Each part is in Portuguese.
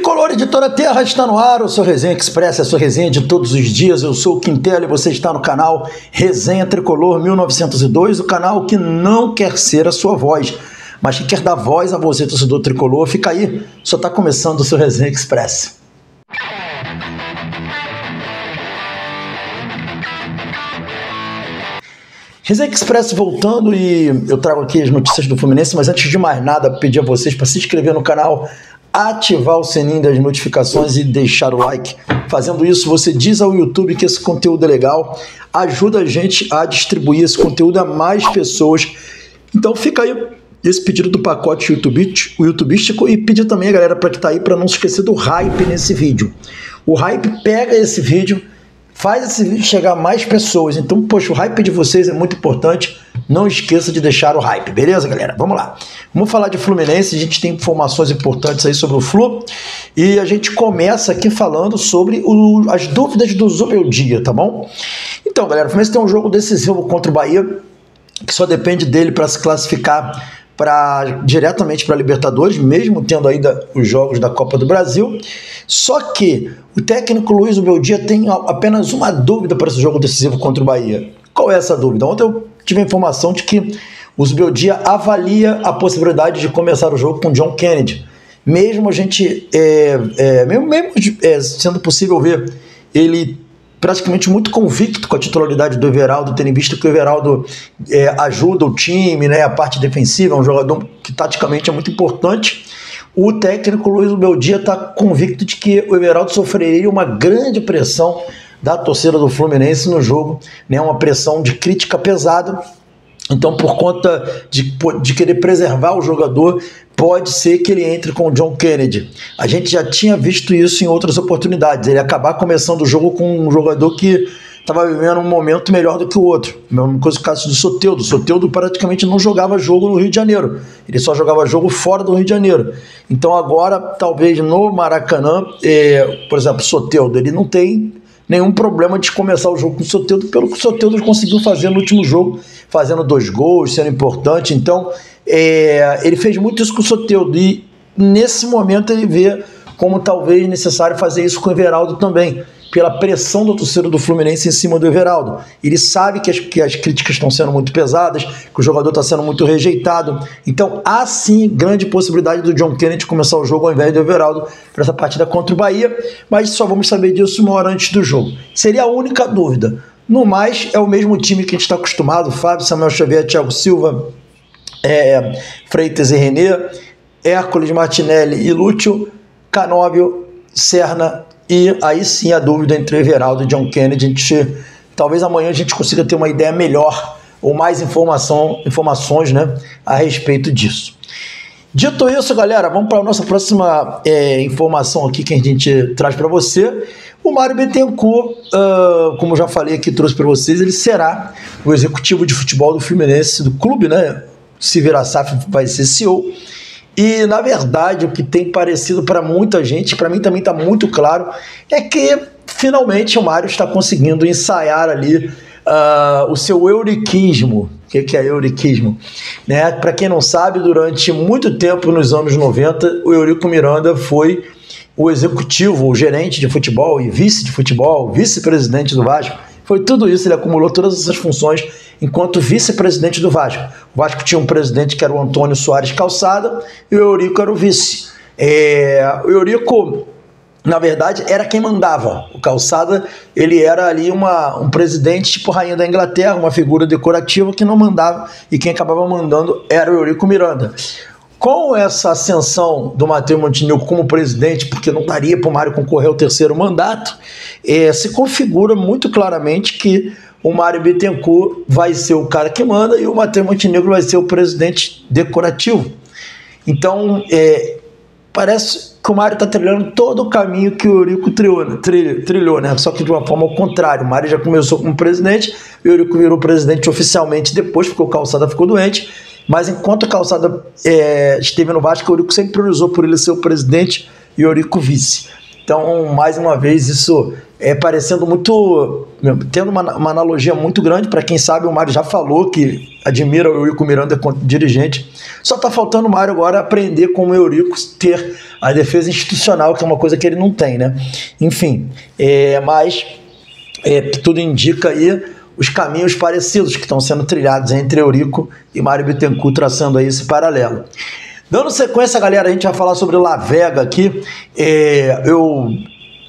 Tricolor, Editora Terra está no ar, o seu Resenha Express, a sua resenha de todos os dias. Eu sou o Quintela e você está no canal Resenha Tricolor 1902, o canal que não quer ser a sua voz, mas que quer dar voz a você, torcedor tricolor. Fica aí, só está começando o seu Resenha Express. Resenha Express voltando e eu trago aqui as notícias do Fluminense, mas antes de mais nada, pedir a vocês para se inscrever no canal, ativar o sininho das notificações e deixar o like. Fazendo isso, você diz ao YouTube que esse conteúdo é legal, ajuda a gente a distribuir esse conteúdo a mais pessoas. Então fica aí esse pedido do pacote youtubístico e pedir também a galera para que tá aí para não se esquecer do hype nesse vídeo. O hype pega esse vídeo, faz esse vídeo chegar a mais pessoas. Então, poxa, o hype de vocês é muito importante. Não esqueça de deixar o hype, beleza, galera? Vamos lá. Vamos falar de Fluminense. A gente tem informações importantes aí sobre o Flu. E a gente começa aqui falando sobre as dúvidas do Zubeldia, tá bom? Então, galera, o Fluminense tem um jogo decisivo contra o Bahia, que só depende dele para se classificar diretamente para a Libertadores, mesmo tendo ainda os jogos da Copa do Brasil. Só que o técnico Luiz Zubeldia tem apenas uma dúvida para esse jogo decisivo contra o Bahia. Qual é essa dúvida? Ontem eu tive a informação de que o Zubeldia avalia a possibilidade de começar o jogo com John Kennedy. Mesmo a gente, sendo possível ver ele praticamente muito convicto com a titularidade do Everaldo, tendo visto que o Everaldo ajuda o time, né, a parte defensiva, é um jogador que taticamente é muito importante. O técnico Luiz Zubeldia está convicto de que o Everaldo sofreria uma grande pressão da torcida do Fluminense no jogo, né, uma pressão de crítica pesada. Então, por conta de querer preservar o jogador, pode ser que ele entre com o John Kennedy. A gente já tinha visto isso em outras oportunidades, ele acabar começando o jogo com um jogador que estava vivendo um momento melhor do que o outro. A mesma coisa no caso do Soteldo. O Soteldo praticamente não jogava jogo no Rio de Janeiro, ele só jogava jogo fora do Rio de Janeiro. Então agora, talvez no Maracanã, por exemplo, o Soteldo, ele não tem nenhum problema de começar o jogo com o Soteldo, pelo que o Soteldo conseguiu fazer no último jogo, fazendo 2 gols, sendo importante. Então, ele fez muito isso com o Soteldo, e nesse momento ele vê como talvez necessário fazer isso com o Everaldo também, pela pressão da torcida do Fluminense em cima do Everaldo. Ele sabe que as críticas estão sendo muito pesadas, que o jogador está sendo muito rejeitado. Então, há sim grande possibilidade do John Kennedy começar o jogo ao invés do Everaldo para essa partida contra o Bahia, mas só vamos saber disso uma hora antes do jogo. Seria a única dúvida. No mais, é o mesmo time que a gente está acostumado: Fábio, Samuel Xavier, Thiago Silva, Freitas e René, Hércules, Martinelli e Lúcio, Canóbio, Serna. E aí sim a dúvida entre Everaldo e John Kennedy. Talvez amanhã a gente consiga ter uma ideia melhor ou mais informações, né, a respeito disso. Dito isso, galera, vamos para a nossa próxima informação aqui que a gente traz para você. O Mário Bittencourt, como eu já falei aqui, trouxe para vocês, ele será o executivo de futebol do Fluminense, do clube, né? Se virar SAF, vai ser CEO. E, na verdade, o que tem parecido para muita gente, para mim também está muito claro, é que, finalmente, o Mário está conseguindo ensaiar ali o seu euriquismo. O que é euriquismo? Né? Para quem não sabe, durante muito tempo, nos anos 90, o Eurico Miranda foi o executivo, o gerente de futebol e vice de futebol, vice-presidente do Vasco. Foi tudo isso, ele acumulou todas essas funções enquanto vice-presidente do Vasco. O Vasco tinha um presidente que era o Antônio Soares Calçada e o Eurico era o vice. O Eurico, na verdade, era quem mandava. O Calçada, ele era ali um presidente tipo rainha da Inglaterra, uma figura decorativa que não mandava, e quem acabava mandando era o Eurico Miranda. Com essa ascensão do Matheus Montenegro como presidente, porque não daria para o Mário concorrer ao 3º mandato, se configura muito claramente que o Mário Bittencourt vai ser o cara que manda e o Matheus Montenegro vai ser o presidente decorativo. Então, parece que o Mário está trilhando todo o caminho que o Eurico trilhou, né? Só que de uma forma ao contrário. O Mário já começou como presidente, o Eurico virou presidente oficialmente depois, porque o Calçada ficou doente. Mas enquanto a Calçada esteve no Vasco, o Eurico sempre priorizou por ele ser o presidente e o Eurico vice. Então, mais uma vez, isso parecendo muito... tendo uma analogia muito grande. Para quem sabe, o Mário já falou que admira o Eurico Miranda enquanto dirigente. Só está faltando o Mário agora aprender como o Eurico ter a defesa institucional, que é uma coisa que ele não tem, né? Enfim, mas tudo indica aí os caminhos parecidos que estão sendo trilhados entre Eurico e Mário Bittencourt, traçando aí esse paralelo. Dando sequência, galera, a gente vai falar sobre o La Vega aqui.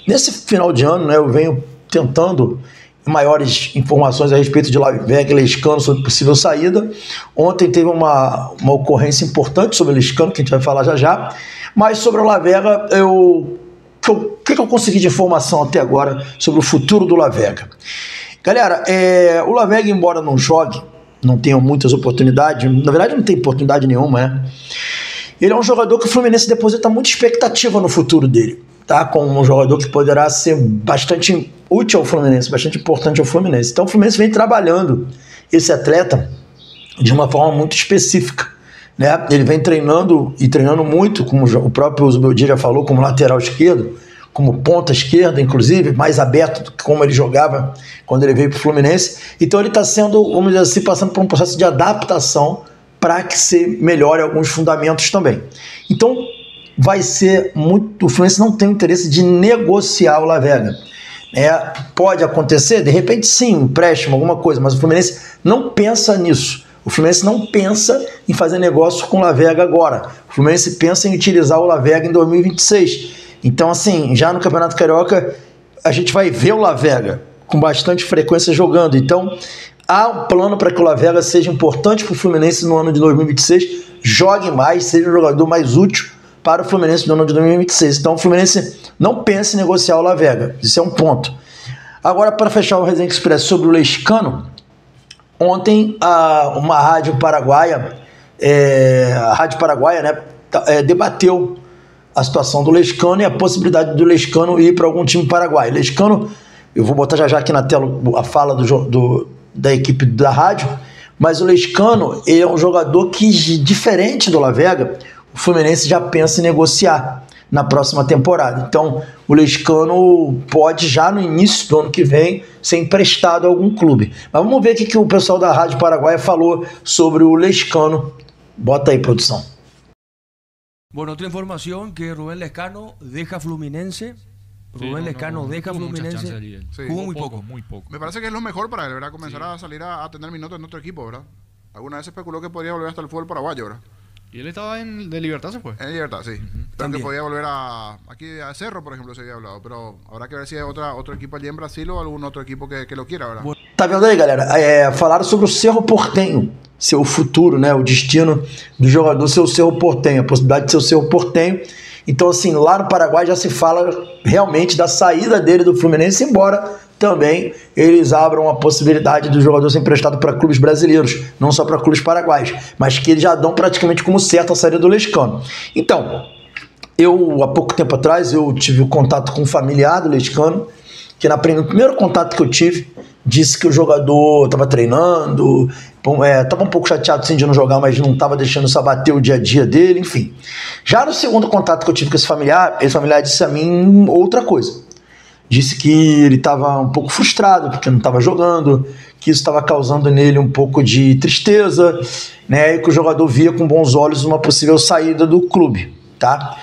Nesse final de ano, né, eu venho tentando maiores informações a respeito de La Vega e Lescano sobre possível saída. Ontem teve uma ocorrência importante sobre o Lescano, que a gente vai falar já já. Mas sobre o La Vega, o que eu consegui de informação até agora sobre o futuro do La Vega? Galera, o La Vega, embora não jogue, não tenha muitas oportunidades, na verdade não tem oportunidade nenhuma, né? Ele é um jogador que o Fluminense deposita muita expectativa no futuro dele, tá? Como um jogador que poderá ser bastante útil ao Fluminense, bastante importante ao Fluminense. Então o Fluminense vem trabalhando esse atleta de uma forma muito específica, né? Ele vem treinando e treinando muito, como o próprio Zubeldia já falou, como lateral esquerdo, como ponta esquerda, inclusive, mais aberto do que como ele jogava quando ele veio para o Fluminense. Então ele está sendo, vamos dizer assim, passando por um processo de adaptação para que se melhore alguns fundamentos também. Então vai ser muito... O Fluminense não tem o interesse de negociar o La Vega. Pode acontecer, de repente sim, um empréstimo, alguma coisa, mas o Fluminense não pensa nisso. O Fluminense não pensa em fazer negócio com o La Vega agora. O Fluminense pensa em utilizar o La Vega em 2026. Então, assim, já no Campeonato Carioca, a gente vai ver o La Vega com bastante frequência jogando. Então, há um plano para que o La Vega seja importante para o Fluminense no ano de 2026, jogue mais, seja um jogador mais útil para o Fluminense no ano de 2026. Então, o Fluminense não pensa em negociar o La Vega. Isso é um ponto. Agora, para fechar o Resenha Express sobre o Lescano, ontem uma rádio paraguaia, né, debateu a situação do Lescano e a possibilidade do Lescano ir para algum time paraguaio. Lescano, eu vou botar já aqui na tela a fala da equipe da rádio, mas o Lescano é um jogador que, diferente do La Vega, o Fluminense já pensa em negociar na próxima temporada. Então, o Lescano pode já no início do ano que vem ser emprestado a algum clube. Mas vamos ver o que o pessoal da Rádio Paraguaia falou sobre o Lescano. Bota aí, produção. Bueno, otra información que Rubén Lescano deja Fluminense. Rubén Lescano deja Fluminense. Sí, Jugó muy poco. Me parece que es lo mejor para él, ¿verdad? Comenzar a salir a tener minutos en otro equipo, ¿verdad? Alguna vez se especuló que podría volver hasta el fútbol paraguayo, ¿verdad? Y él estaba de Libertad, ¿se fue? En Libertad, sí. Pero que podía volver aquí a Cerro, por ejemplo, se había hablado. Pero habrá que ver si hay otro equipo allí en Brasil o algún otro equipo que lo quiera, ¿verdad? Tá vendo aí, galera? Falaram sobre o Cerro Porteño, seu futuro, né? O destino do jogador ser o Cerro Porteño, a possibilidade de ser o Cerro Porteño. Então, assim, lá no Paraguai já se fala realmente da saída dele do Fluminense, embora também eles abram a possibilidade do jogador ser emprestado para clubes brasileiros, não só para clubes paraguaios, mas que eles já dão praticamente como certo a saída do Lescano. Então, há pouco tempo atrás, eu tive contato com um familiar do Lescano, que no primeiro contato que eu tive, disse que o jogador estava treinando, estava um pouco chateado sim de não jogar, mas não estava deixando isso abater o dia a dia dele, enfim. Já no segundo contato que eu tive com esse familiar disse a mim outra coisa. Disse que ele estava um pouco frustrado porque não estava jogando, que isso estava causando nele um pouco de tristeza, né, e que o jogador via com bons olhos uma possível saída do clube, tá?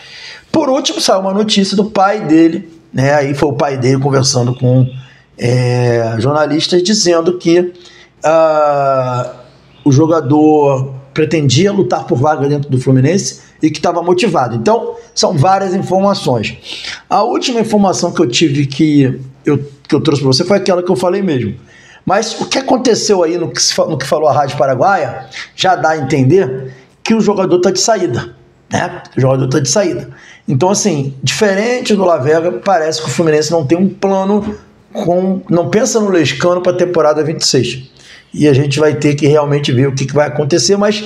Por último, saiu uma notícia do pai dele, né, aí foi o pai dele conversando com jornalistas, dizendo que o jogador pretendia lutar por vaga dentro do Fluminense e que estava motivado. Então, são várias informações. A última informação que eu tive que eu trouxe para você foi aquela que eu falei mesmo. Mas o que aconteceu aí no que falou a Rádio Paraguaia já dá a entender que o jogador está de saída, né? O jogador está de saída. Então, assim, diferente do La Vega, parece que o Fluminense não tem um plano, não pensa no Lescano para a temporada 26. E a gente vai ter que realmente ver o que vai acontecer, mas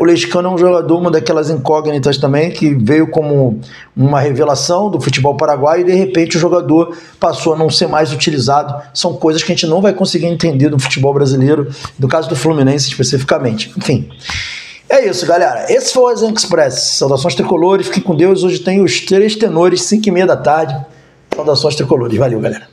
o Lescano é um jogador, uma daquelas incógnitas também, que veio como uma revelação do futebol paraguaio e de repente o jogador passou a não ser mais utilizado. São coisas que a gente não vai conseguir entender no futebol brasileiro, no caso do Fluminense especificamente. Enfim, é isso, galera. Esse foi o Resenha Express. Saudações tricolores, fiquem com Deus. Hoje tem os 3 tenores, 5h30 da tarde. Saudações tricolores. Valeu, galera.